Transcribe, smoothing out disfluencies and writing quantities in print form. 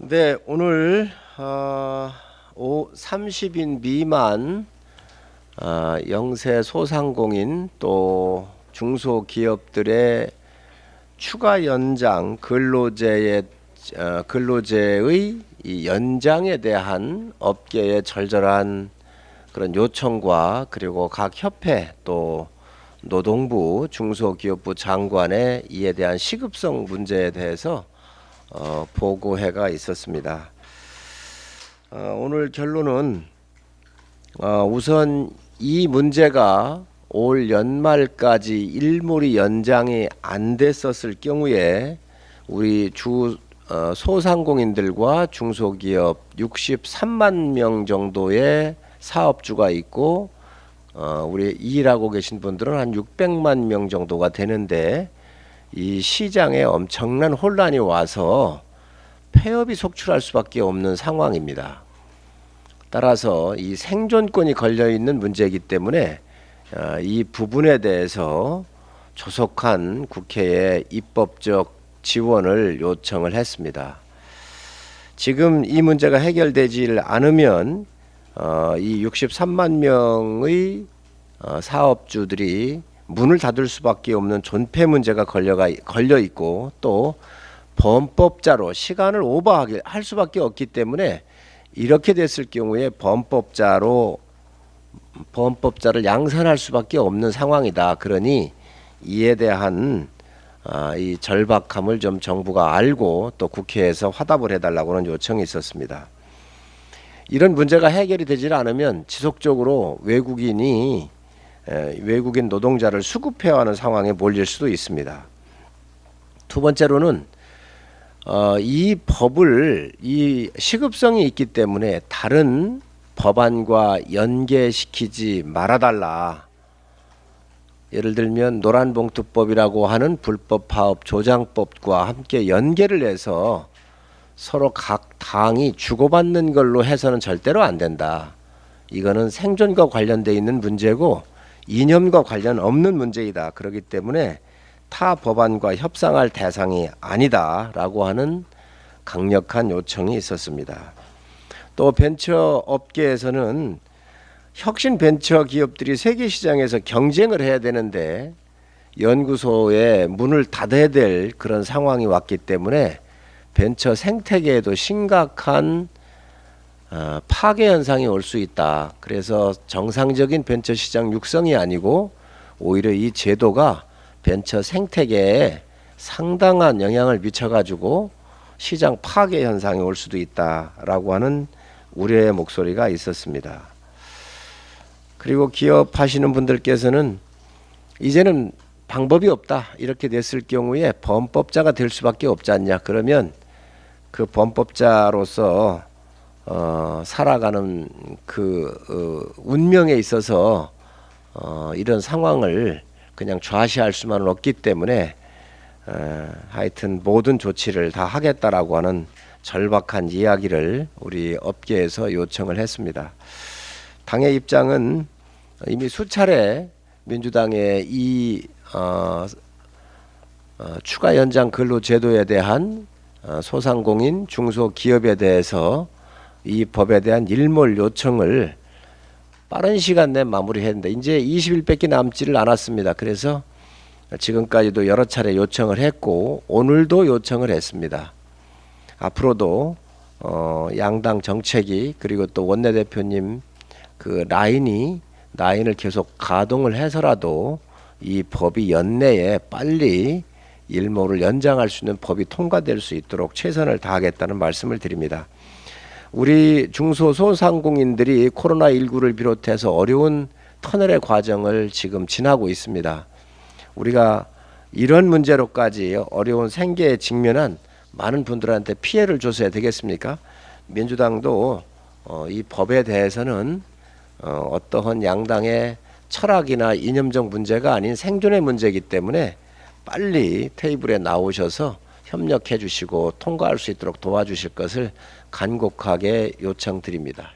네, 오늘 30인 미만 영세 소상공인 또 중소기업들의 추가 연장 근로제의 이 연장에 대한 업계의 절절한 그런 요청과 그리고 각 협회 또 노동부 중소기업부 장관의 이에 대한 시급성 문제에 대해서 보고회가 있었습니다. 오늘 결론은 우선 이 문제가 올 연말까지 일몰이 연장이 안 됐었을 경우에 우리 소상공인들과 중소기업 63만 명 정도의 사업주가 있고 우리 일하고 계신 분들은 한 600만 명 정도가 되는데 이 시장에 엄청난 혼란이 와서 폐업이 속출할 수밖에 없는 상황입니다. 따라서 이 생존권이 걸려 있는 문제이기 때문에 이 부분에 대해서 조속한 국회에 입법적 지원을 요청을 했습니다. 지금 이 문제가 해결되지 않으면 이 63만 명의 사업주들이 문을 닫을 수밖에 없는 존폐 문제가 걸려 있고 또 범법자로 시간을 오버하게 할 수밖에 없기 때문에 이렇게 됐을 경우에 범법자를 양산할 수밖에 없는 상황이다. 그러니 이에 대한 이 절박함을 좀 정부가 알고 또 국회에서 화답을 해달라고는 요청이 있었습니다. 이런 문제가 해결이 되지 않으면 지속적으로 외국인 노동자를 수급해야 하는 상황에 몰릴 수도 있습니다. 두 번째로는 이 시급성이 있기 때문에 다른 법안과 연계시키지 말아달라. 예를 들면 노란봉투법이라고 하는 불법 파업 조장법과 함께 연계를 해서 서로 각 당이 주고받는 걸로 해서는 절대로 안 된다. 이거는 생존과 관련되어 있는 문제고 이념과 관련 없는 문제이다. 그렇기 때문에 타 법안과 협상할 대상이 아니다라고 하는 강력한 요청이 있었습니다. 또 벤처 업계에서는 혁신 벤처 기업들이 세계 시장에서 경쟁을 해야 되는데 연구소에 문을 닫아야 될 그런 상황이 왔기 때문에 벤처 생태계에도 심각한 파괴 현상이 올 수 있다. 그래서 정상적인 벤처 시장 육성이 아니고 오히려 이 제도가 벤처 생태계에 상당한 영향을 미쳐가지고 시장 파괴 현상이 올 수도 있다라고 하는 우려의 목소리가 있었습니다. 그리고 기업하시는 분들께서는 이제는 방법이 없다. 이렇게 됐을 경우에 범법자가 될 수밖에 없지 않냐. 그러면 그 범법자로서 살아가는 그 운명에 있어서 이런 상황을 그냥 좌시할 수만은 없기 때문에 하여튼 모든 조치를 다 하겠다라고 하는 절박한 이야기를 우리 업계에서 요청을 했습니다. 당의 입장은 이미 수차례 민주당의 이 추가 연장 근로제도에 대한 소상공인 중소기업에 대해서 이 법에 대한 일몰 요청을 빠른 시간 내에 마무리했는데 이제 20일밖에 남지를 않았습니다. 그래서 지금까지도 여러 차례 요청을 했고 오늘도 요청을 했습니다. 앞으로도 양당 정책이 그리고 또 원내대표님 그 라인을 계속 가동을 해서라도 이 법이 연내에 빨리 일몰을 연장할 수 있는 법이 통과될 수 있도록 최선을 다하겠다는 말씀을 드립니다. 우리 중소소상공인들이 코로나19를 비롯해서 어려운 터널의 과정을 지금 지나고 있습니다. 우리가 이런 문제로까지 어려운 생계에 직면한 많은 분들한테 피해를 줘서야 되겠습니까? 민주당도 이 법에 대해서는 어떠한 양당의 철학이나 이념적 문제가 아닌 생존의 문제이기 때문에 빨리 테이블에 나오셔서 협력해 주시고 통과할 수 있도록 도와주실 것을 간곡하게 요청드립니다.